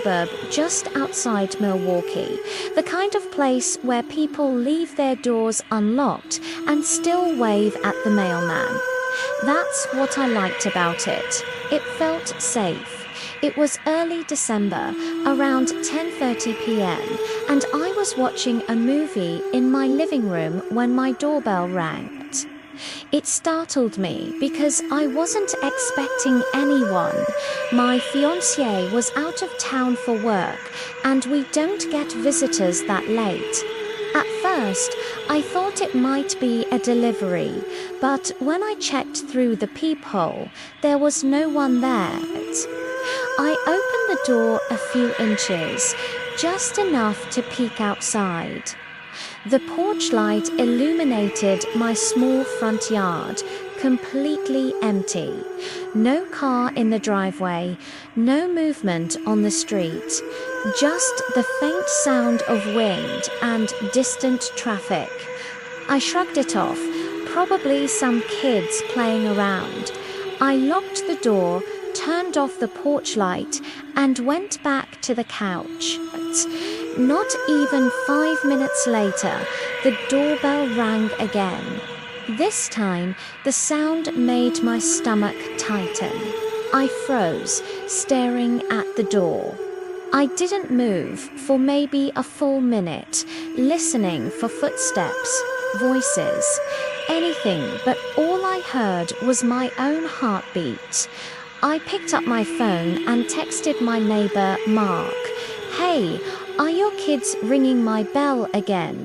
suburb just outside Milwaukee, the kind of place where people leave their doors unlocked and still wave at the mailman. That's what I liked about it. It felt safe. It was early December, around 10:30 p.m., and I was watching a movie in my living room when my doorbell rang. It startled me because I wasn't expecting anyone. My fiancé was out of town for work, and we don't get visitors that late. At first, I thought it might be a delivery, but when I checked through the peephole, there was no one there. I opened the door a few inches, just enough to peek outside. The porch light illuminated my small front yard, completely empty. No car in the driveway, no movement on the street, just the faint sound of wind and distant traffic. I shrugged it off, probably some kids playing around. I locked the door, turned off the porch light, and went back to the couch. Not even 5 minutes later, the doorbell rang again. This time, the sound made my stomach tighten. I froze, staring at the door. I didn't move for maybe a full minute, listening for footsteps, voices, anything, but all I heard was my own heartbeat. I picked up my phone and texted my neighbor, Mark. "Hey, are your kids ringing my bell again?"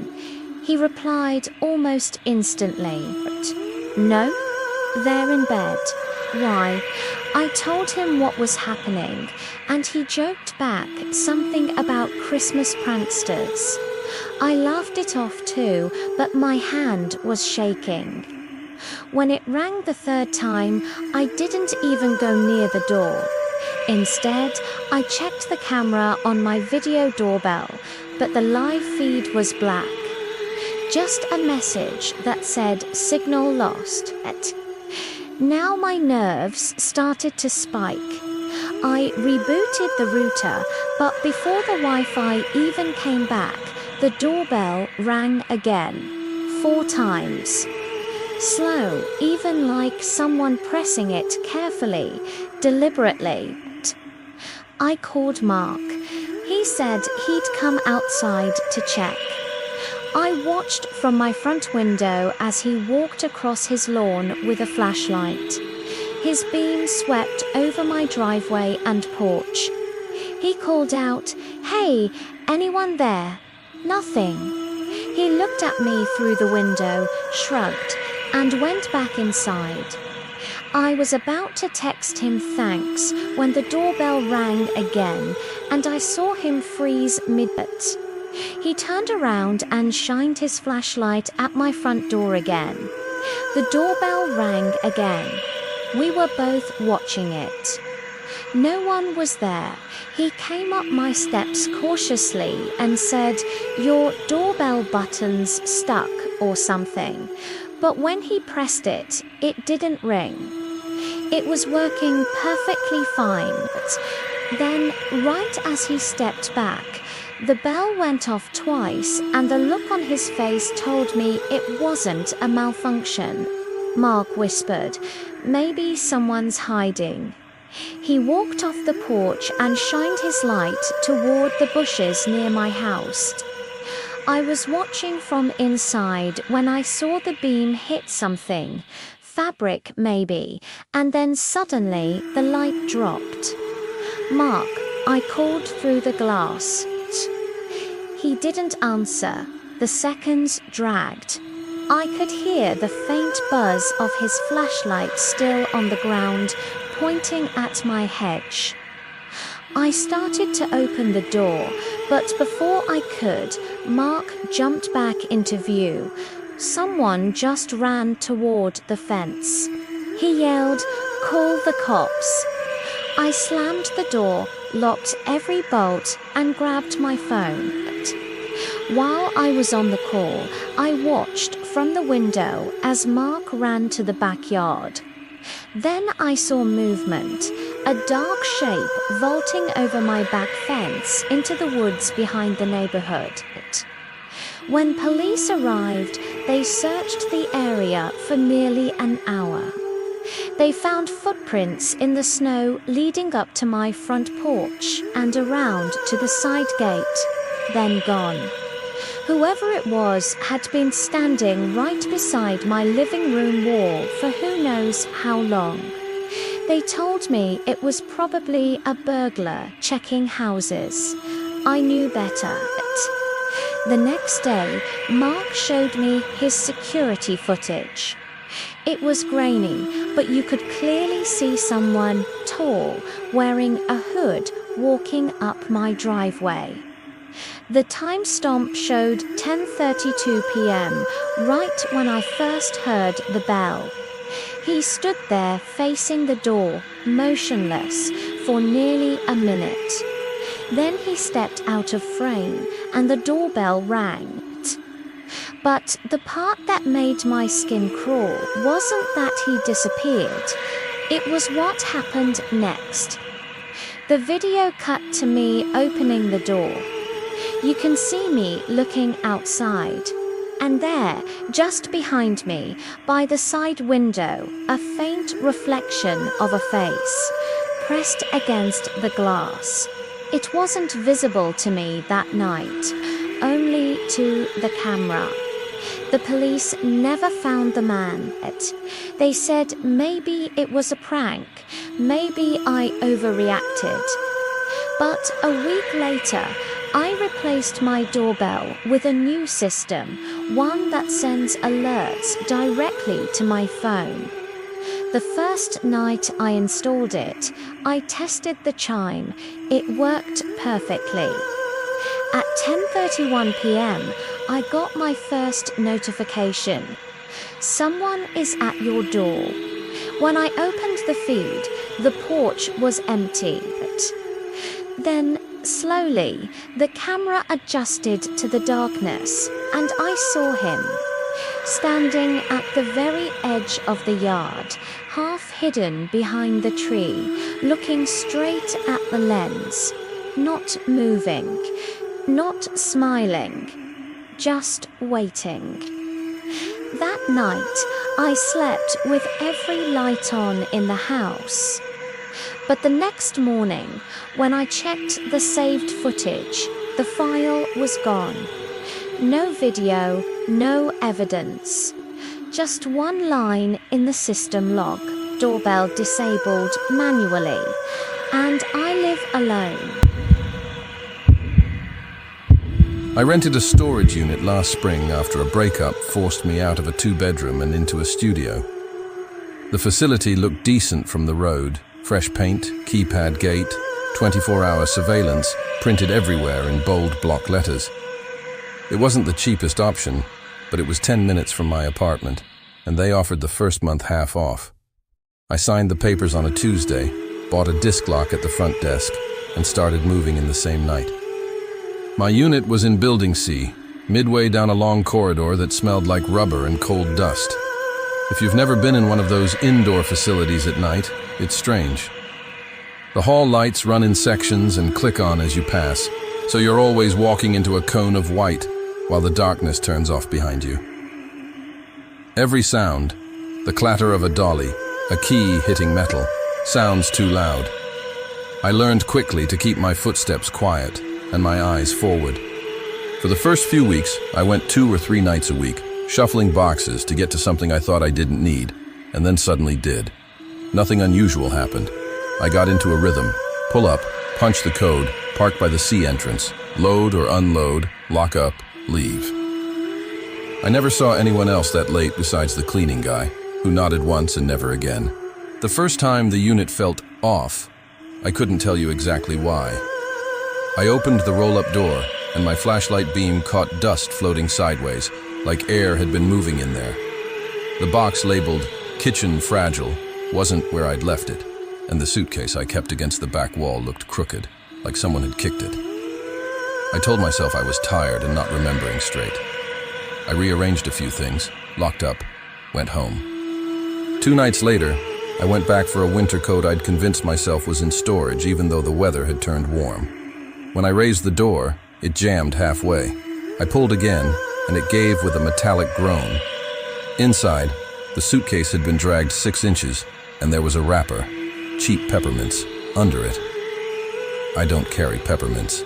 He replied almost instantly, "No, they're in bed." Why? I told him what was happening, and he joked back something about Christmas pranksters. I laughed it off too, but my hand was shaking. When it rang the third time, I didn't even go near the door. Instead, I checked the camera on my video doorbell, but the live feed was black. Just a message that said "signal lost." Now my nerves started to spike. I rebooted the router, but before the Wi-Fi even came back, the doorbell rang again, 4 times. Slow, even like someone pressing it carefully, deliberately. I called Mark. He said he'd come outside to check. I watched from my front window as he walked across his lawn with a flashlight. His beam swept over my driveway and porch. He called out, "Hey, anyone there?" Nothing. He looked at me through the window, shrugged, and went back inside. I was about to text him thanks when the doorbell rang again, and I saw him freeze mid-bit. He turned around and shined his flashlight at my front door again. The doorbell rang again. We were both watching it. No one was there. He came up my steps cautiously and said, "Your doorbell button's stuck or something." But when he pressed it, it didn't ring. It was working perfectly fine. Then, right as he stepped back, the bell went off twice, and the look on his face told me it wasn't a malfunction. Mark whispered, "Maybe someone's hiding." He walked off the porch and shined his light toward the bushes near my house. I was watching from inside when I saw the beam hit something, fabric maybe, and then suddenly the light dropped. "Mark," I called through the glass. He didn't answer. The seconds dragged. I could hear the faint buzz of his flashlight still on the ground, pointing at my hedge. I started to open the door, but before I could, Mark jumped back into view. Someone just ran toward the fence. He yelled, "Call the cops." I slammed the door, locked every bolt, and grabbed my phone. While I was on the call, I watched from the window as Mark ran to the backyard. Then I saw movement, a dark shape vaulting over my back fence into the woods behind the neighborhood. When police arrived, they searched the area for nearly an hour. They found footprints in the snow leading up to my front porch and around to the side gate, then gone. Whoever it was had been standing right beside my living room wall for who knows how long. They told me it was probably a burglar checking houses. I knew better. The next day, Mark showed me his security footage. It was grainy, but you could clearly see someone tall, wearing a hood, walking up my driveway. The time stamp showed 10:32 p.m., right when I first heard the bell. He stood there facing the door, motionless, for nearly a minute. Then he stepped out of frame, and the doorbell rang. But the part that made my skin crawl wasn't that he disappeared. It was what happened next. The video cut to me opening the door. You can see me looking outside. And there, just behind me, by the side window, a faint reflection of a face, pressed against the glass. It wasn't visible to me that night, only to the camera. The police never found the man. They said maybe it was a prank, maybe I overreacted. But a week later, I replaced my doorbell with a new system, one that sends alerts directly to my phone. The first night I installed it, I tested the chime. It worked perfectly. At 10:31 p.m., I got my first notification. Someone is at your door. When I opened the feed, the porch was empty. Then, slowly, the camera adjusted to the darkness, and I saw him, standing at the very edge of the yard, half hidden behind the tree, looking straight at the lens, not moving, not smiling, just waiting. That night, I slept with every light on in the house. But the next morning, when I checked the saved footage, the file was gone. No video, no evidence. Just one line in the system log, doorbell disabled manually, and I live alone. I rented a storage unit last spring after a breakup forced me out of a 2-bedroom and into a studio. The facility looked decent from the road, fresh paint, keypad gate, 24-hour surveillance, printed everywhere in bold block letters. It wasn't the cheapest option, but it was 10 minutes from my apartment, and they offered the first month half off. I signed the papers on a Tuesday, bought a disc lock at the front desk, and started moving in the same night. My unit was in Building C, midway down a long corridor that smelled like rubber and cold dust. If you've never been in one of those indoor facilities at night, it's strange. The hall lights run in sections and click on as you pass, so you're always walking into a cone of white while the darkness turns off behind you. Every sound, the clatter of a dolly, a key hitting metal, sounds too loud. I learned quickly to keep my footsteps quiet and my eyes forward. For the first few weeks, I went 2 or 3 nights a week, shuffling boxes to get to something I thought I didn't need, and then suddenly did. Nothing unusual happened. I got into a rhythm. Pull up, punch the code, park by the C entrance, load or unload, lock up, leave. I never saw anyone else that late besides the cleaning guy, who nodded once and never again. The first time the unit felt off, I couldn't tell you exactly why. I opened the roll-up door, and my flashlight beam caught dust floating sideways, like air had been moving in there. The box labeled "Kitchen Fragile" wasn't where I'd left it, and the suitcase I kept against the back wall looked crooked, like someone had kicked it. I told myself I was tired and not remembering straight. I rearranged a few things, locked up, went home. 2 nights later, I went back for a winter coat I'd convinced myself was in storage, even though the weather had turned warm. When I raised the door, it jammed halfway. I pulled again, and it gave with a metallic groan. Inside, the suitcase had been dragged 6 inches, and there was a wrapper, cheap peppermints, under it. I don't carry peppermints.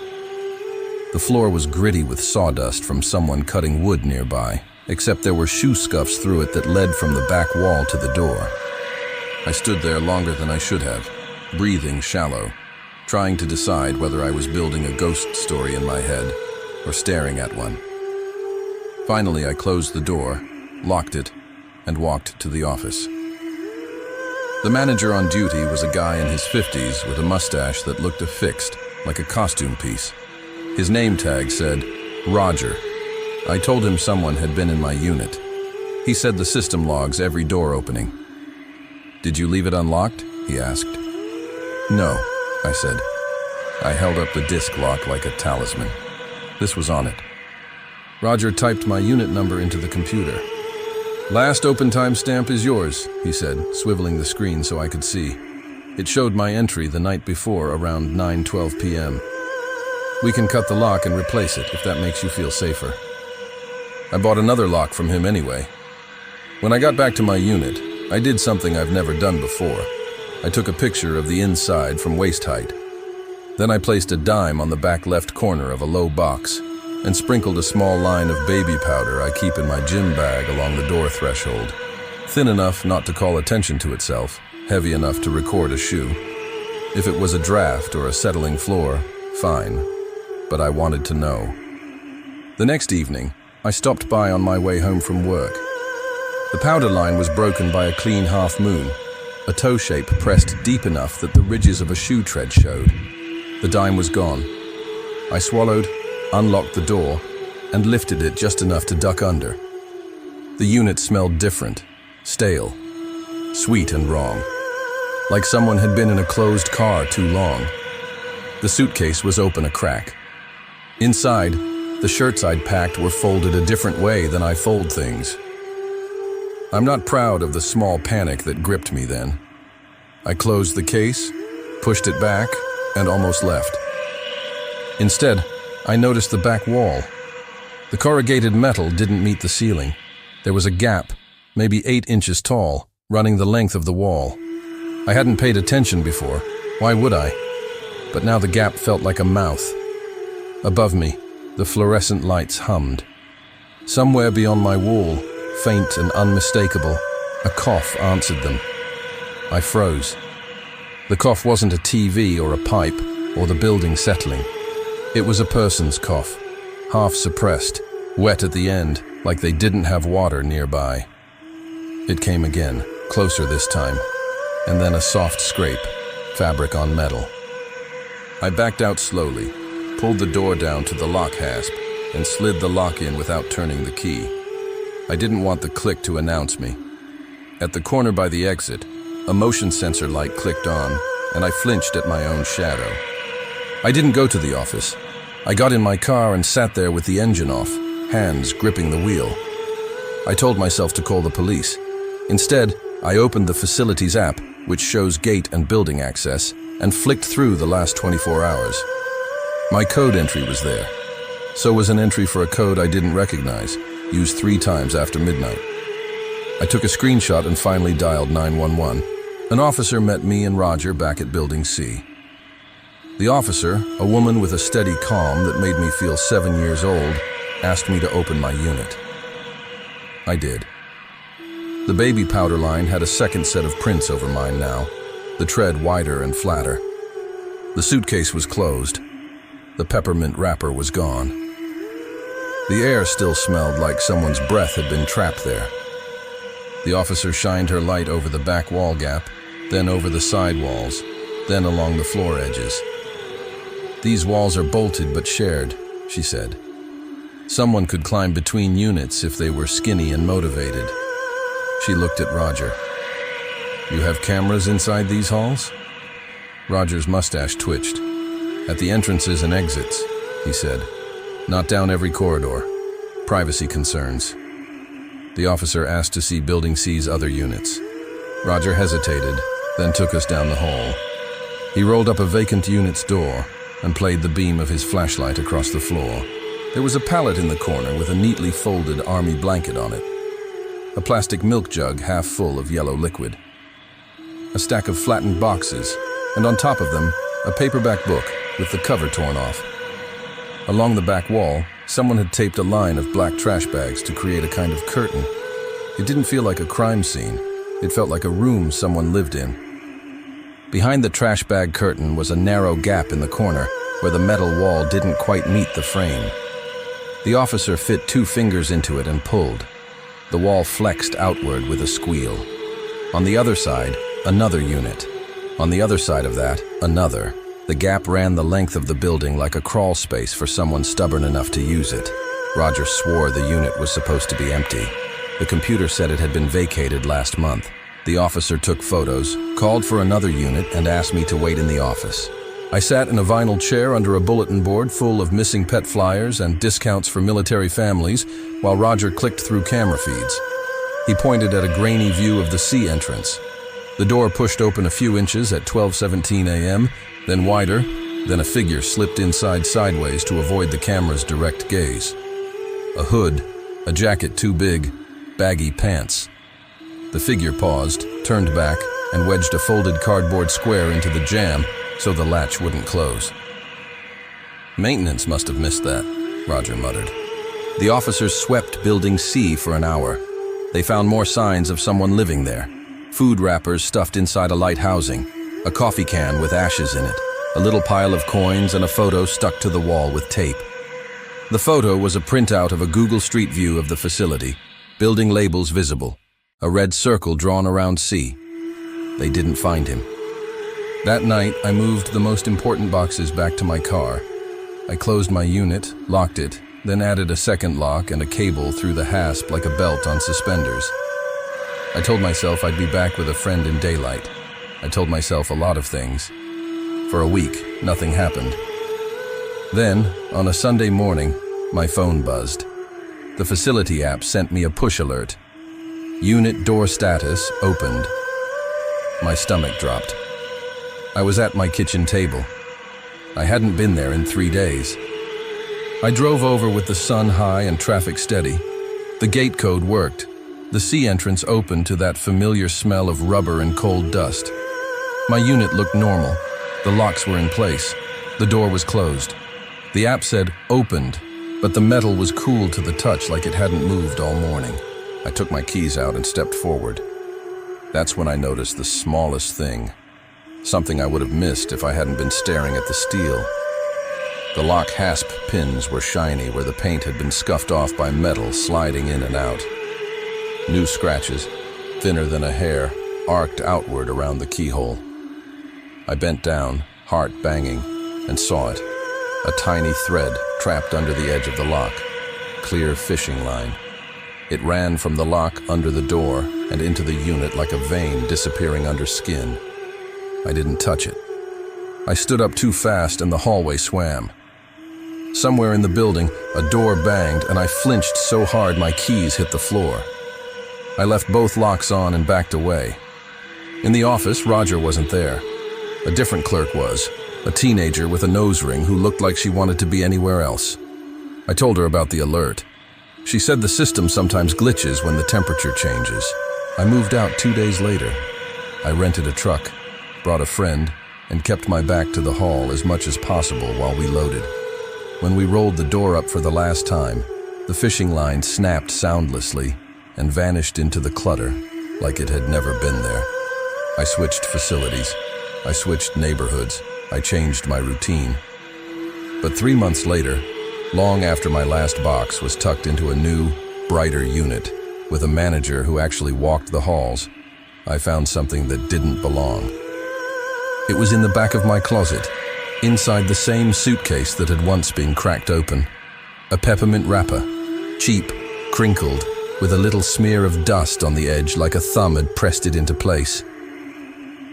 The floor was gritty with sawdust from someone cutting wood nearby, except there were shoe scuffs through it that led from the back wall to the door. I stood there longer than I should have, breathing shallow, trying to decide whether I was building a ghost story in my head or staring at one. Finally, I closed the door, locked it, and walked to the office. The manager on duty was a guy in his 50s with a mustache that looked affixed, like a costume piece. His name tag said, Roger. I told him someone had been in my unit. He said the system logs every door opening. Did you leave it unlocked? He asked. No, I said. I held up the disc lock like a talisman. This was on it. Roger typed my unit number into the computer. Last open time stamp is yours, he said, swiveling the screen so I could see. It showed my entry the night before around 9:12 p.m. We can cut the lock and replace it if that makes you feel safer. I bought another lock from him anyway. When I got back to my unit, I did something I've never done before. I took a picture of the inside from waist height. Then I placed a dime on the back left corner of a low box and sprinkled a small line of baby powder I keep in my gym bag along the door threshold, thin enough not to call attention to itself, heavy enough to record a shoe. If it was a draft or a settling floor, fine, but I wanted to know. The next evening, I stopped by on my way home from work. The powder line was broken by a clean half moon, a toe shape pressed deep enough that the ridges of a shoe tread showed. The dime was gone. I swallowed, unlocked the door, and lifted it just enough to duck under. The unit smelled different, stale, sweet and wrong, like someone had been in a closed car too long. The suitcase was open a crack. Inside, the shirts I'd packed were folded a different way than I fold things. I'm not proud of the small panic that gripped me then. I closed the case, pushed it back, and almost left. Instead, I noticed the back wall. The corrugated metal didn't meet the ceiling. There was a gap, maybe 8 inches tall, running the length of the wall. I hadn't paid attention before. Why would I? But now the gap felt like a mouth. Above me, the fluorescent lights hummed. Somewhere beyond my wall, faint and unmistakable, a cough answered them. I froze. The cough wasn't a TV or a pipe or the building settling. It was a person's cough, half suppressed, wet at the end, like they didn't have water nearby. It came again, closer this time, and then a soft scrape, fabric on metal. I backed out slowly, pulled the door down to the lock hasp, and slid the lock in without turning the key. I didn't want the click to announce me. At the corner by the exit, a motion sensor light clicked on, and I flinched at my own shadow. I didn't go to the office. I got in my car and sat there with the engine off, hands gripping the wheel. I told myself to call the police. Instead, I opened the facilities app, which shows gate and building access, and flicked through the last 24 hours. My code entry was there. So was an entry for a code I didn't recognize, used 3 times after midnight. I took a screenshot and finally dialed 911. An officer met me and Roger back at Building C. The officer, a woman with a steady calm that made me feel 7 years old, asked me to open my unit. I did. The baby powder line had a second set of prints over mine now, the tread wider and flatter. The suitcase was closed. The peppermint wrapper was gone. The air still smelled like someone's breath had been trapped there. The officer shined her light over the back wall gap, then over the side walls, then along the floor edges. These walls are bolted but shared, she said. Someone could climb between units if they were skinny and motivated. She looked at Roger. You have cameras inside these halls? Roger's mustache twitched. At the entrances and exits, he said. Not down every corridor. Privacy concerns. The officer asked to see Building C's other units. Roger hesitated, then took us down the hall. He rolled up a vacant unit's door and played the beam of his flashlight across the floor. There was a pallet in the corner with a neatly folded army blanket on it, a plastic milk jug half full of yellow liquid, a stack of flattened boxes, and on top of them, a paperback book with the cover torn off. Along the back wall, someone had taped a line of black trash bags to create a kind of curtain. It didn't feel like a crime scene. It felt like a room someone lived in. Behind the trash bag curtain was a narrow gap in the corner where the metal wall didn't quite meet the frame. The officer fit 2 fingers into it and pulled. The wall flexed outward with a squeal. On the other side, another unit. On the other side of that, another. The gap ran the length of the building like a crawl space for someone stubborn enough to use it. Roger swore the unit was supposed to be empty. The computer said it had been vacated last month. The officer took photos, called for another unit, and asked me to wait in the office. I sat in a vinyl chair under a bulletin board full of missing pet flyers and discounts for military families while Roger clicked through camera feeds. He pointed at a grainy view of the C entrance. The door pushed open a few inches at 12:17 a.m., then wider, then a figure slipped inside sideways to avoid the camera's direct gaze. A hood, a jacket too big, baggy pants. The figure paused, turned back, and wedged a folded cardboard square into the jamb so the latch wouldn't close. Maintenance must have missed that, Roger muttered. The officers swept Building C for an hour. They found more signs of someone living there. Food wrappers stuffed inside a light housing, a coffee can with ashes in it, a little pile of coins, and a photo stuck to the wall with tape. The photo was a printout of a Google Street View of the facility, building labels visible, a red circle drawn around C. They didn't find him. That night, I moved the most important boxes back to my car. I closed my unit, locked it, then added a second lock and a cable through the hasp like a belt on suspenders. I told myself I'd be back with a friend in daylight. I told myself a lot of things. For a week, nothing happened. Then, on a Sunday morning, my phone buzzed. The facility app sent me a push alert. Unit door status opened. My stomach dropped. I was at my kitchen table. I hadn't been there in 3 days. I drove over with the sun high and traffic steady. The gate code worked. The C entrance opened to that familiar smell of rubber and cold dust. My unit looked normal. The locks were in place. The door was closed. The app said opened, but the metal was cool to the touch like it hadn't moved all morning. I took my keys out and stepped forward. That's when I noticed the smallest thing. Something I would have missed if I hadn't been staring at the steel. The lock hasp pins were shiny where the paint had been scuffed off by metal sliding in and out. New scratches, thinner than a hair, arced outward around the keyhole. I bent down, heart banging, and saw it. A tiny thread trapped under the edge of the lock. Clear fishing line. It ran from the lock under the door and into the unit like a vein disappearing under skin. I didn't touch it. I stood up too fast and the hallway swam. Somewhere in the building, a door banged and I flinched so hard my keys hit the floor. I left both locks on and backed away. In the office, Roger wasn't there. A different clerk was, a teenager with a nose ring who looked like she wanted to be anywhere else. I told her about the alert. She said the system sometimes glitches when the temperature changes. I moved out 2 days later. I rented a truck, brought a friend, and kept my back to the hall as much as possible while we loaded. When we rolled the door up for the last time, the fishing line snapped soundlessly and vanished into the clutter like it had never been there. I switched facilities. I switched neighborhoods. I changed my routine. But 3 months later, long after my last box was tucked into a new, brighter unit, with a manager who actually walked the halls, I found something that didn't belong. It was in the back of my closet, inside the same suitcase that had once been cracked open. A peppermint wrapper, cheap, crinkled, with a little smear of dust on the edge like a thumb had pressed it into place.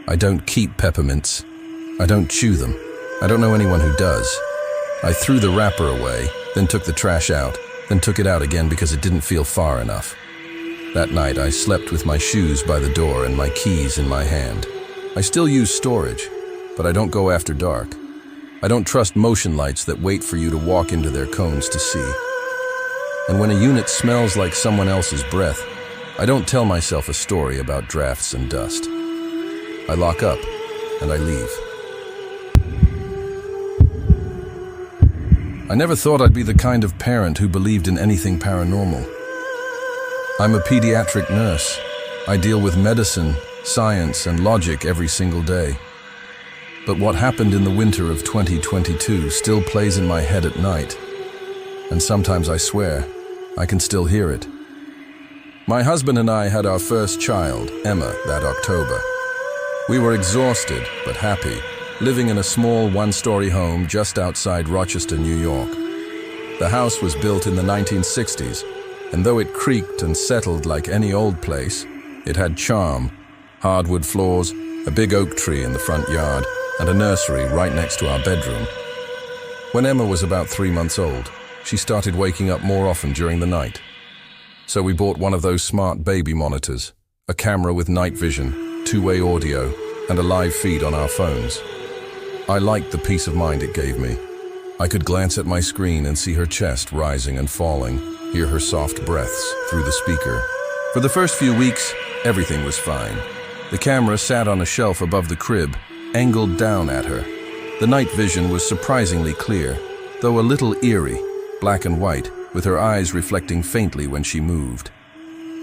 I don't keep peppermints. I don't chew them. I don't know anyone who does. I threw the wrapper away, then took the trash out, then took it out again because it didn't feel far enough. That night, I slept with my shoes by the door and my keys in my hand. I still use storage, but I don't go after dark. I don't trust motion lights that wait for you to walk into their cones to see. And when a unit smells like someone else's breath, I don't tell myself a story about drafts and dust. I lock up and I leave. I never thought I'd be the kind of parent who believed in anything paranormal. I'm a pediatric nurse. I deal with medicine, science, and logic every single day. But what happened in the winter of 2022 still plays in my head at night. And sometimes I swear, I can still hear it. My husband and I had our first child, Emma, that October. We were exhausted but happy, living in a small one-story home just outside Rochester, New York. The house was built in the 1960s, and though it creaked and settled like any old place, it had charm. Hardwood floors, a big oak tree in the front yard, and a nursery right next to our bedroom. When Emma was about 3 months old, she started waking up more often during the night. So we bought one of those smart baby monitors, a camera with night vision, two-way audio, and a live feed on our phones. I liked the peace of mind it gave me. I could glance at my screen and see her chest rising and falling, hear her soft breaths through the speaker. For the first few weeks, everything was fine. The camera sat on a shelf above the crib, angled down at her. The night vision was surprisingly clear, though a little eerie, black and white, with her eyes reflecting faintly when she moved.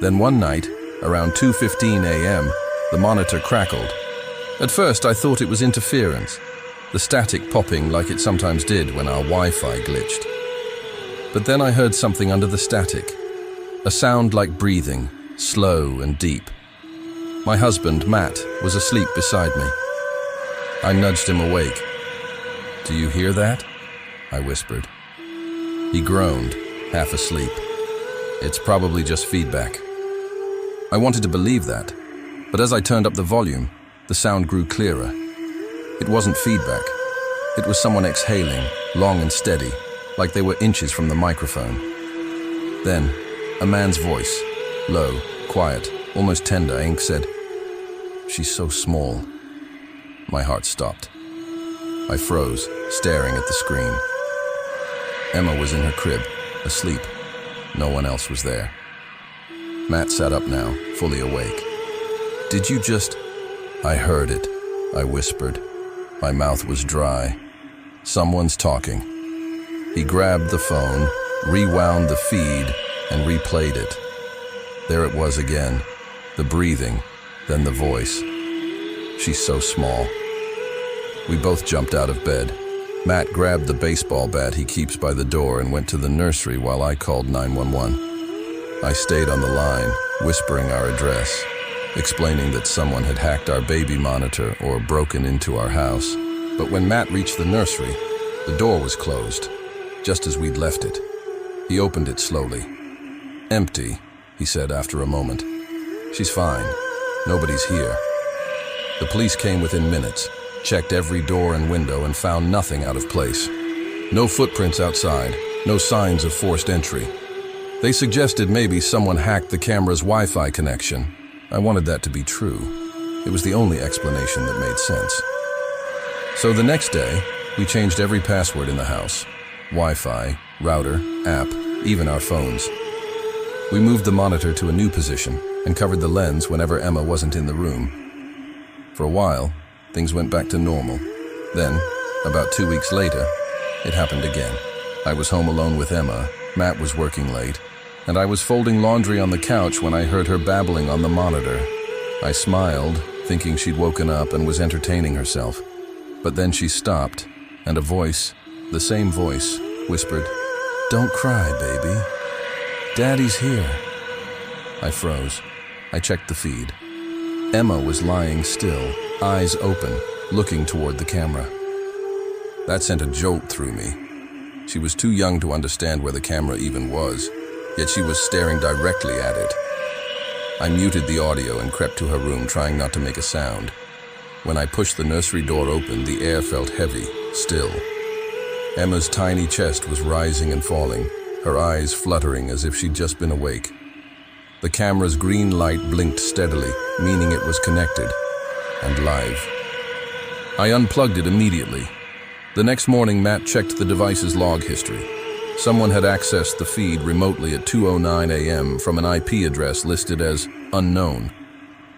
Then one night, around 2:15 a.m., the monitor crackled. At first, I thought it was interference, the static popping like it sometimes did when our Wi-Fi glitched. But then I heard something under the static, a sound like breathing, slow and deep. My husband, Matt, was asleep beside me. I nudged him awake. "Do you hear that?" I whispered. He groaned, half asleep. "It's probably just feedback." I wanted to believe that, but as I turned up the volume, the sound grew clearer. It wasn't feedback. It was someone exhaling, long and steady, like they were inches from the microphone. Then, a man's voice, low, quiet, almost tender, said, "She's so small." My heart stopped. I froze, staring at the screen. Emma was in her crib, asleep. No one else was there. Matt sat up now, fully awake. "Did you just—" "I heard it," I whispered. My mouth was dry. "Someone's talking." He grabbed the phone, rewound the feed, and replayed it. There it was again, the breathing, then the voice. "She's so small." We both jumped out of bed. Matt grabbed the baseball bat he keeps by the door and went to the nursery while I called 911. I stayed on the line, whispering our address, explaining that someone had hacked our baby monitor or broken into our house. But when Matt reached the nursery, the door was closed, just as we'd left it. He opened it slowly. "Empty," he said after a moment. "She's fine. Nobody's here." The police came within minutes, checked every door and window and found nothing out of place. No footprints outside, no signs of forced entry. They suggested maybe someone hacked the camera's Wi-Fi connection. I wanted that to be true. It was the only explanation that made sense. So the next day, we changed every password in the house. Wi-Fi, router, app, even our phones. We moved the monitor to a new position and covered the lens whenever Emma wasn't in the room. For a while, things went back to normal. Then, about 2 weeks later, it happened again. I was home alone with Emma, Matt was working late, and I was folding laundry on the couch when I heard her babbling on the monitor. I smiled, thinking she'd woken up and was entertaining herself. But then she stopped, and a voice, the same voice, whispered, "Don't cry, baby. Daddy's here." I froze. I checked the feed. Emma was lying still, eyes open, looking toward the camera. That sent a jolt through me. She was too young to understand where the camera even was, yet she was staring directly at it. I muted the audio and crept to her room, trying not to make a sound. When I pushed the nursery door open, the air felt heavy, still. Emma's tiny chest was rising and falling, her eyes fluttering as if she'd just been awake. The camera's green light blinked steadily, meaning it was connected and live. I unplugged it immediately. The next morning, Matt checked the device's log history. Someone had accessed the feed remotely at 2:09 a.m. from an IP address listed as unknown.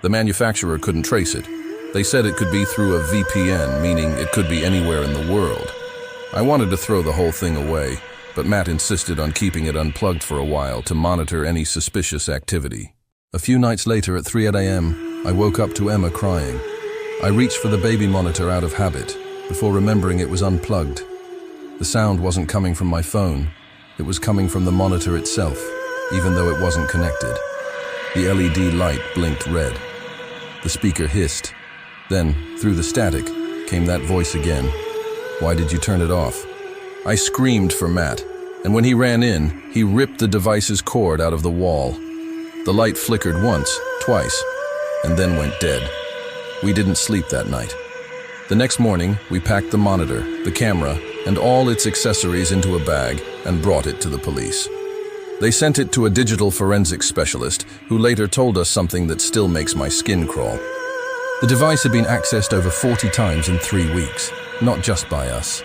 The manufacturer couldn't trace it. They said it could be through a VPN, meaning it could be anywhere in the world. I wanted to throw the whole thing away, but Matt insisted on keeping it unplugged for a while to monitor any suspicious activity. A few nights later at 3 a.m., I woke up to Emma crying. I reached for the baby monitor out of habit, before remembering it was unplugged. The sound wasn't coming from my phone. It was coming from the monitor itself, even though it wasn't connected. The LED light blinked red. The speaker hissed. Then, through the static, came that voice again. "Why did you turn it off?" I screamed for Matt, and when he ran in, he ripped the device's cord out of the wall. The light flickered once, twice, and then went dead. We didn't sleep that night. The next morning, we packed the monitor, the camera, and all its accessories into a bag and brought it to the police. They sent it to a digital forensics specialist who later told us something that still makes my skin crawl. The device had been accessed over 40 times in 3 weeks, not just by us.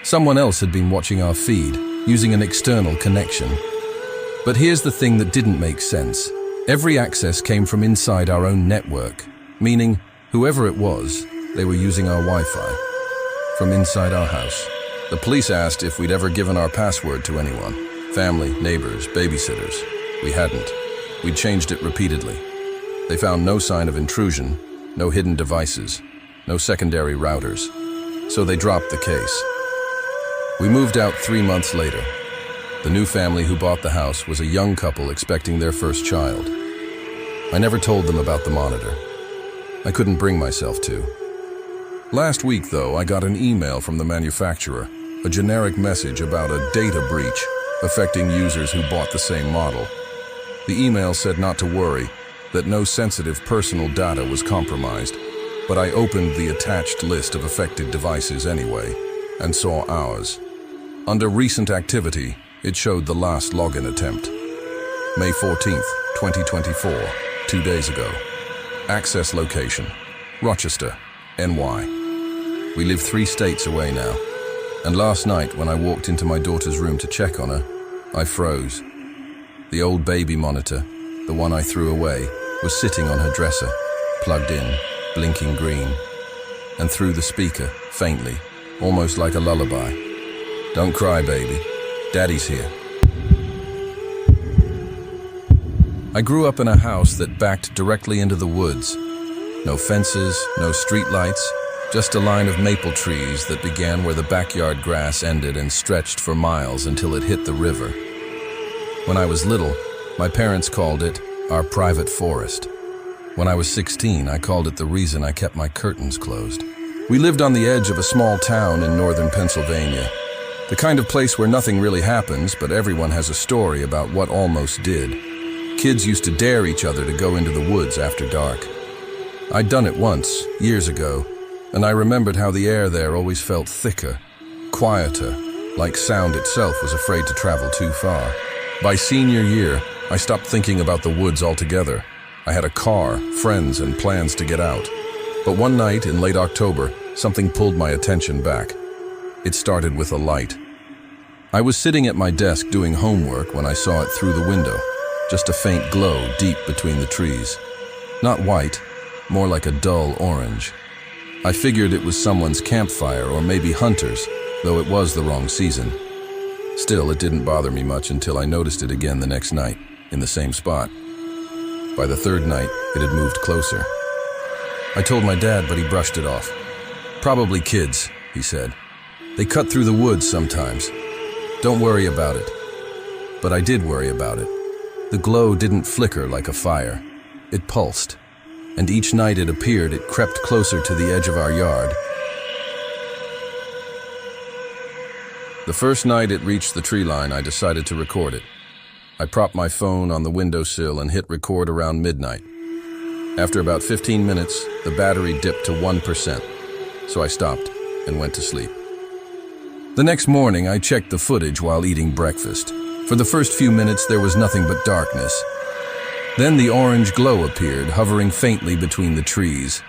Someone else had been watching our feed, using an external connection. But here's the thing that didn't make sense. Every access came from inside our own network, meaning whoever it was, they were using our Wi-Fi from inside our house. The police asked if we'd ever given our password to anyone, family, neighbors, babysitters. We hadn't. We'd changed it repeatedly. They found no sign of intrusion, no hidden devices, no secondary routers, so they dropped the case. We moved out 3 months later. The new family who bought the house was a young couple expecting their first child. I never told them about the monitor. I couldn't bring myself to. Last week, though, I got an email from the manufacturer, a generic message about a data breach affecting users who bought the same model. The email said not to worry, that no sensitive personal data was compromised, but I opened the attached list of affected devices anyway, and saw ours. Under recent activity, it showed the last login attempt. May 14th, 2024, 2 days ago. Access location, Rochester, NY. We live 3 states away now, and last night when I walked into my daughter's room to check on her, I froze. The old baby monitor, the one I threw away, was sitting on her dresser, plugged in, blinking green, and through the speaker, faintly, almost like a lullaby. "Don't cry, baby. Daddy's here." I grew up in a house that backed directly into the woods. No fences, no streetlights, just a line of maple trees that began where the backyard grass ended and stretched for miles until it hit the river. When I was little, my parents called it our private forest. When I was 16, I called it the reason I kept my curtains closed. We lived on the edge of a small town in northern Pennsylvania. The kind of place where nothing really happens, but everyone has a story about what almost did. Kids used to dare each other to go into the woods after dark. I'd done it once, years ago, and I remembered how the air there always felt thicker, quieter, like sound itself was afraid to travel too far. By senior year, I stopped thinking about the woods altogether. I had a car, friends, and plans to get out. But one night in late October, something pulled my attention back. It started with a light. I was sitting at my desk doing homework when I saw it through the window, just a faint glow deep between the trees. Not white, more like a dull orange. I figured it was someone's campfire or maybe hunters, though it was the wrong season. Still, it didn't bother me much until I noticed it again the next night, in the same spot. By the third night, it had moved closer. I told my dad, but he brushed it off. "Probably kids," he said. "They cut through the woods sometimes. Don't worry about it." But I did worry about it. The glow didn't flicker like a fire. It pulsed, and each night it appeared, it crept closer to the edge of our yard. The first night it reached the tree line, I decided to record it. I propped my phone on the windowsill and hit record around midnight. After about 15 minutes, the battery dipped to 1%, so I stopped and went to sleep. The next morning, I checked the footage while eating breakfast. For the first few minutes, there was nothing but darkness. Then the orange glow appeared, hovering faintly between the trees.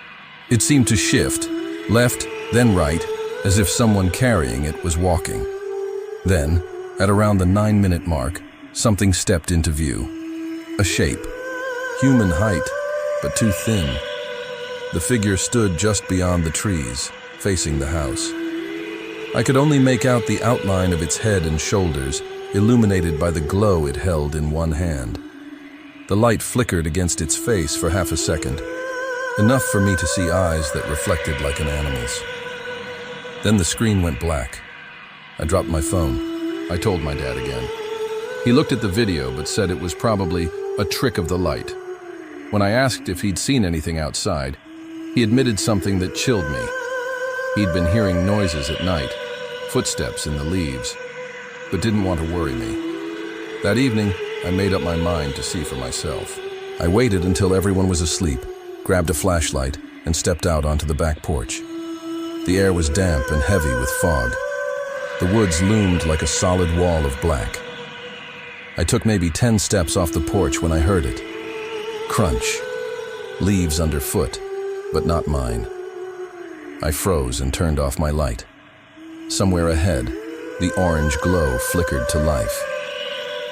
It seemed to shift, left, then right, as if someone carrying it was walking. Then, at around the 9-minute mark, something stepped into view. A shape, human height, but too thin. The figure stood just beyond the trees, facing the house. I could only make out the outline of its head and shoulders, illuminated by the glow it held in one hand. The light flickered against its face for half a second, enough for me to see eyes that reflected like an animal's. Then the screen went black. I dropped my phone. I told my dad again. He looked at the video but said it was probably a trick of the light. When I asked if he'd seen anything outside, he admitted something that chilled me. He'd been hearing noises at night, footsteps in the leaves, but didn't want to worry me. That evening, I made up my mind to see for myself. I waited until everyone was asleep, grabbed a flashlight, and stepped out onto the back porch. The air was damp and heavy with fog. The woods loomed like a solid wall of black. I took maybe 10 steps off the porch when I heard it. Crunch. Leaves underfoot, but not mine. I froze and turned off my light. Somewhere ahead, the orange glow flickered to life.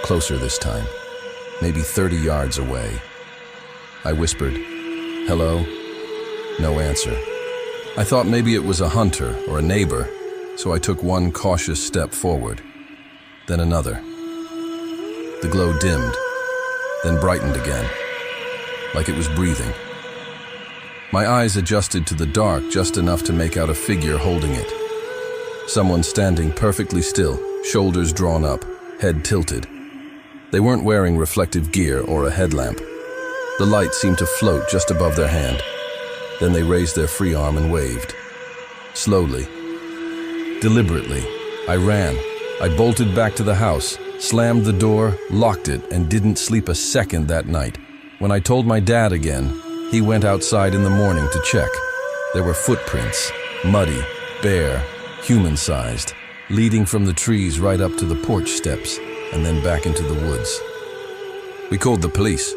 Closer this time, maybe 30 yards away. I whispered, "Hello?" No answer. I thought maybe it was a hunter or a neighbor, so I took one cautious step forward, then another. The glow dimmed, then brightened again, like it was breathing. My eyes adjusted to the dark just enough to make out a figure holding it. Someone standing perfectly still, shoulders drawn up, head tilted. They weren't wearing reflective gear or a headlamp. The light seemed to float just above their hand. Then they raised their free arm and waved. Slowly, deliberately, I ran. I bolted back to the house, slammed the door, locked it, and didn't sleep a second that night. When I told my dad again, he went outside in the morning to check. There were footprints, muddy, bare, human-sized, leading from the trees right up to the porch steps and then back into the woods. We called the police.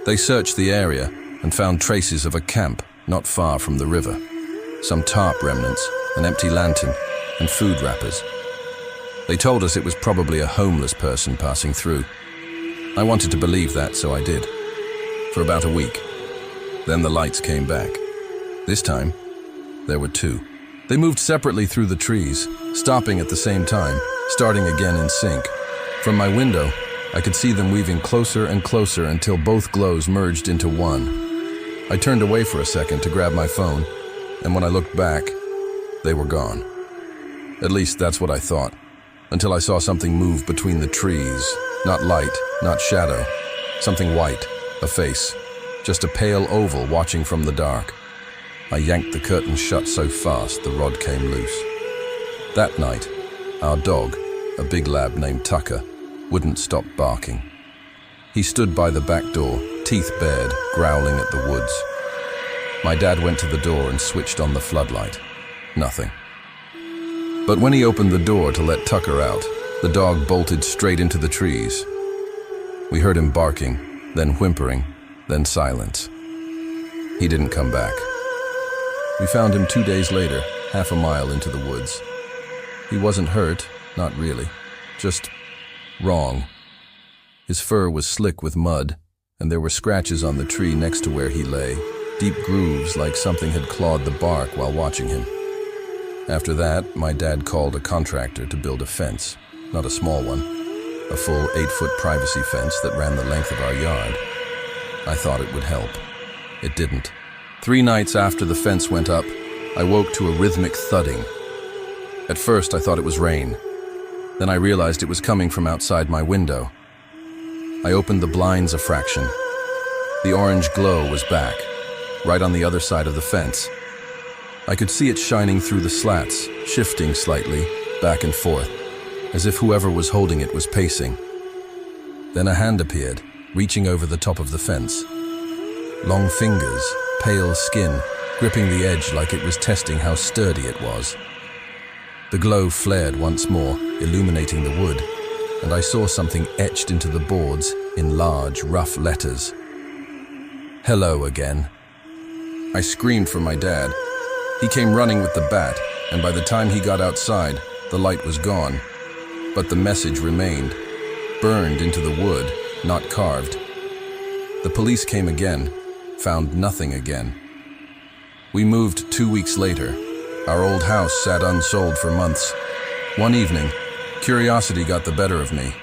They searched the area and found traces of a camp not far from the river. Some tarp remnants, an empty lantern, and food wrappers. They told us it was probably a homeless person passing through. I wanted to believe that, so I did. For about a week. Then the lights came back. This time, there were two. They moved separately through the trees, stopping at the same time, starting again in sync. From my window, I could see them weaving closer and closer until both glows merged into one. I turned away for a second to grab my phone, and when I looked back, they were gone. At least that's what I thought, until I saw something move between the trees. Not light, not shadow. Something white, a face. Just a pale oval watching from the dark. I yanked the curtain shut so fast the rod came loose. That night, our dog, a big lab named Tucker, wouldn't stop barking. He stood by the back door, teeth bared, growling at the woods. My dad went to the door and switched on the floodlight. Nothing. But when he opened the door to let Tucker out, the dog bolted straight into the trees. We heard him barking, then whimpering, then silence. He didn't come back. We found him 2 days later, half a mile into the woods. He wasn't hurt, not really, just wrong. His fur was slick with mud, and there were scratches on the tree next to where he lay, deep grooves like something had clawed the bark while watching him. After that, my dad called a contractor to build a fence, not a small one, a full 8-foot privacy fence that ran the length of our yard. I thought it would help. It didn't. 3 nights after the fence went up, I woke to a rhythmic thudding. At first, I thought it was rain. Then I realized it was coming from outside my window. I opened the blinds a fraction. The orange glow was back, right on the other side of the fence. I could see it shining through the slats, shifting slightly, back and forth, as if whoever was holding it was pacing. Then a hand appeared, reaching over the top of the fence. Long fingers, pale skin, gripping the edge like it was testing how sturdy it was. The glow flared once more, illuminating the wood, and I saw something etched into the boards in large, rough letters. Hello again. I screamed for my dad. He came running with the bat, and by the time he got outside, the light was gone. But the message remained, burned into the wood, not carved. The police came again, found nothing again. We moved 2 weeks later. Our old house sat unsold for months. One evening, curiosity got the better of me,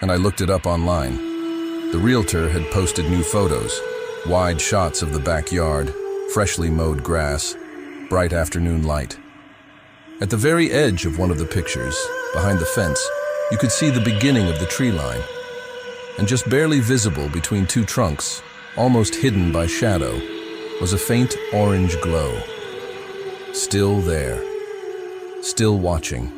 and I looked it up online. The realtor had posted new photos, wide shots of the backyard, freshly mowed grass, bright afternoon light. At the very edge of one of the pictures, behind the fence, you could see the beginning of the tree line. And just barely visible between two trunks, almost hidden by shadow, was a faint orange glow. Still there. Still watching.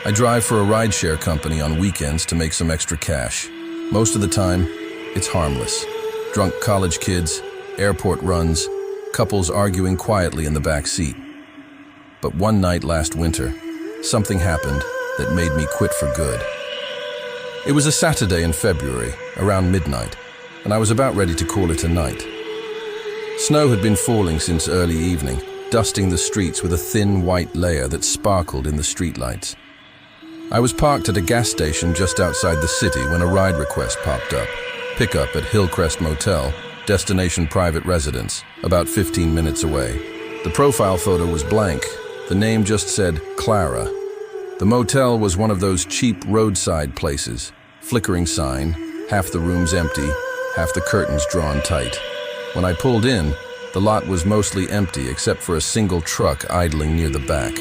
I drive for a rideshare company on weekends to make some extra cash. Most of the time, it's harmless. Drunk college kids, airport runs, couples arguing quietly in the back seat. But one night last winter, something happened that made me quit for good. It was a Saturday in February, around midnight, and I was about ready to call it a night. Snow had been falling since early evening, dusting the streets with a thin white layer that sparkled in the streetlights. I was parked at a gas station just outside the city when a ride request popped up. Pickup at Hillcrest Motel, destination private residence, about 15 minutes away. The profile photo was blank. The name just said Clara. The motel was one of those cheap roadside places. Flickering sign, half the rooms empty, half the curtains drawn tight. When I pulled in, the lot was mostly empty except for a single truck idling near the back.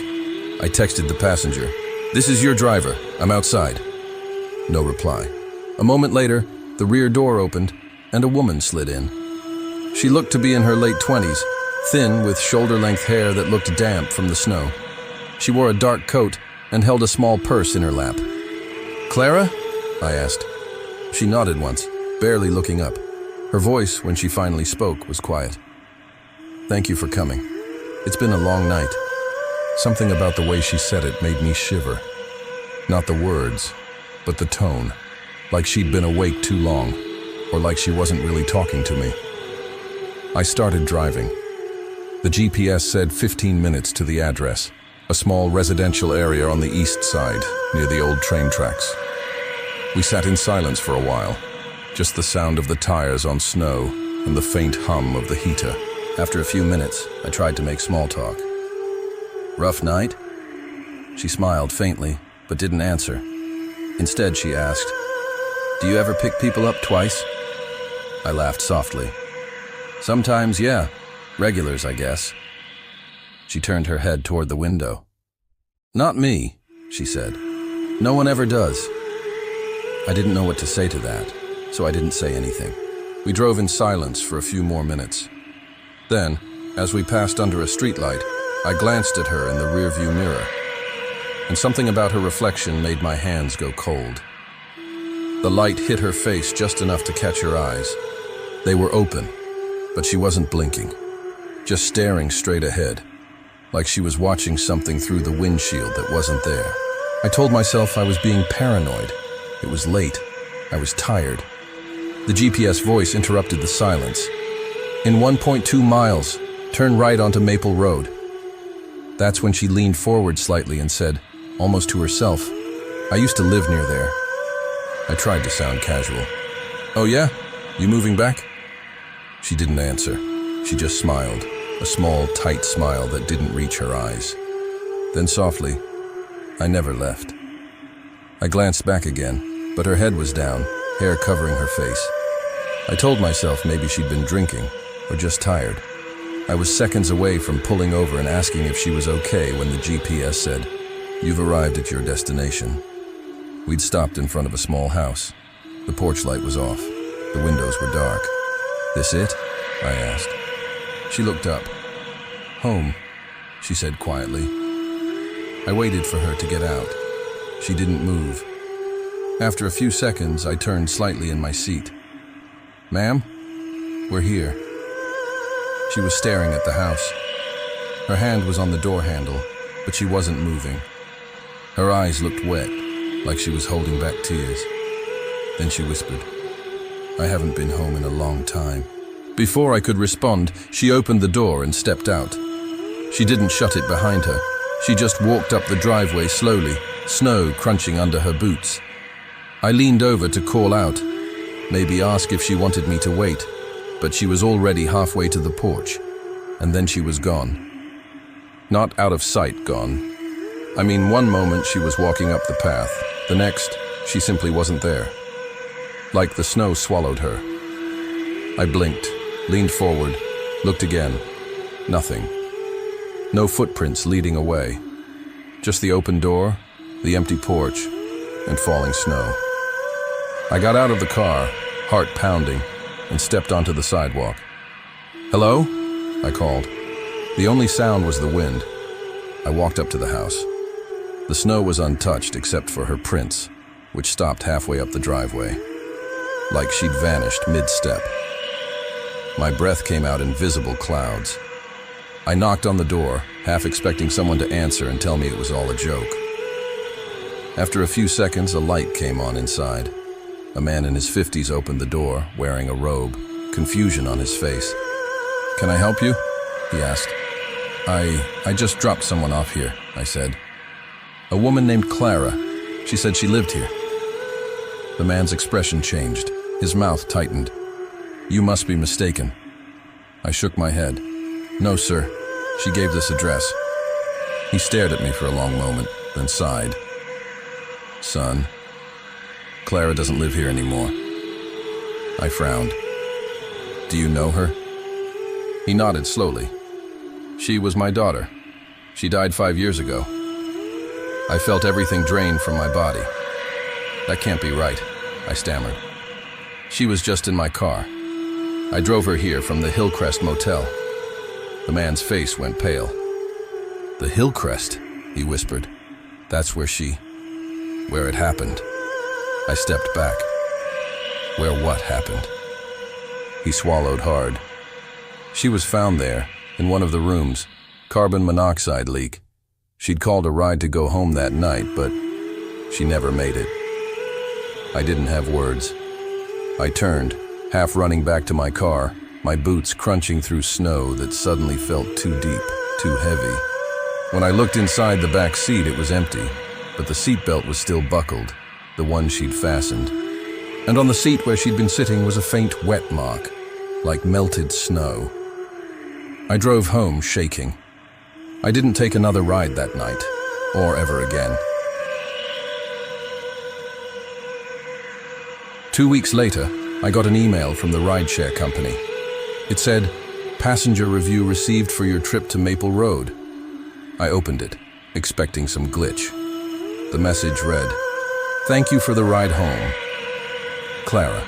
I texted the passenger, "This is your driver, I'm outside." No reply. A moment later, the rear door opened and a woman slid in. She looked to be in her late 20s, thin with shoulder-length hair that looked damp from the snow. She wore a dark coat and held a small purse in her lap. "Clara?" I asked. She nodded once, barely looking up. Her voice, when she finally spoke, was quiet. "Thank you for coming. It's been a long night." Something about the way she said it made me shiver. Not the words, but the tone. Like she'd been awake too long, or like she wasn't really talking to me. I started driving. The GPS said 15 minutes to the address, a small residential area on the east side, near the old train tracks. We sat in silence for a while, just the sound of the tires on snow and the faint hum of the heater. After a few minutes, I tried to make small talk. "Rough night?" She smiled faintly, but didn't answer. Instead, she asked, "Do you ever pick people up twice?" I laughed softly. "Sometimes, yeah. Regulars, I guess." She turned her head toward the window. "Not me," she said. "No one ever does." I didn't know what to say to that, so I didn't say anything. We drove in silence for a few more minutes. Then, as we passed under a streetlight, I glanced at her in the rearview mirror, and something about her reflection made my hands go cold. The light hit her face just enough to catch her eyes. They were open, but she wasn't blinking, just staring straight ahead, like she was watching something through the windshield that wasn't there. I told myself I was being paranoid. It was late. I was tired. The GPS voice interrupted the silence. "In 1.2 miles, turn right onto Maple Road." That's when she leaned forward slightly and said, almost to herself, "I used to live near there." I tried to sound casual. "Oh yeah? You moving back?" She didn't answer. She just smiled, a small, tight smile that didn't reach her eyes. Then softly, "I never left." I glanced back again, but her head was down, hair covering her face. I told myself maybe she'd been drinking, or just tired. I was seconds away from pulling over and asking if she was okay when the GPS said, "You've arrived at your destination." We'd stopped in front of a small house. The porch light was off. The windows were dark. "This it?" I asked. She looked up. "Home," she said quietly. I waited for her to get out. She didn't move. After a few seconds, I turned slightly in my seat. "Ma'am, we're here." She was staring at the house. Her hand was on the door handle, but she wasn't moving. Her eyes looked wet, like she was holding back tears. Then she whispered, "I haven't been home in a long time." Before I could respond, she opened the door and stepped out. She didn't shut it behind her. She just walked up the driveway slowly, snow crunching under her boots. I leaned over to call out, maybe ask if she wanted me to wait, but she was already halfway to the porch, and then she was gone. Not out of sight gone. I mean, one moment she was walking up the path, the next, she simply wasn't there. Like the snow swallowed her. I blinked, leaned forward, looked again. Nothing. No footprints leading away. Just the open door, the empty porch, and falling snow. I got out of the car, heart pounding, and stepped onto the sidewalk. "Hello?" I called. The only sound was the wind. I walked up to the house. The snow was untouched except for her prints, which stopped halfway up the driveway, like she'd vanished mid-step. My breath came out in visible clouds. I knocked on the door, half expecting someone to answer and tell me it was all a joke. After a few seconds, a light came on inside. A man in his 50s opened the door, wearing a robe, confusion on his face. "Can I help you?" he asked. I just dropped someone off here," I said. "A woman named Clara. She said she lived here." The man's expression changed. His mouth tightened. "You must be mistaken." I shook my head. "No, sir. She gave this address." He stared at me for a long moment, then sighed. "Son, Clara doesn't live here anymore." I frowned. "Do you know her?" He nodded slowly. "She was my daughter. She died 5 years ago." I felt everything drained from my body. "That can't be right," I stammered. "She was just in my car. I drove her here from the Hillcrest Motel." The man's face went pale. "The Hillcrest," he whispered. "That's where it happened." I stepped back. "Where what happened?" He swallowed hard. "She was found there, in one of the rooms, carbon monoxide leak. She'd called a ride to go home that night, but she never made it." I didn't have words. I turned, half running back to my car, my boots crunching through snow that suddenly felt too deep, too heavy. When I looked inside the back seat, it was empty, but the seatbelt was still buckled, the one she'd fastened. And on the seat where she'd been sitting was a faint wet mark, like melted snow. I drove home shaking. I didn't take another ride that night, or ever again. 2 weeks later, I got an email from the rideshare company. It said, "Passenger review received for your trip to Maple Road." I opened it, expecting some glitch. The message read, "Thank you for the ride home. Clara."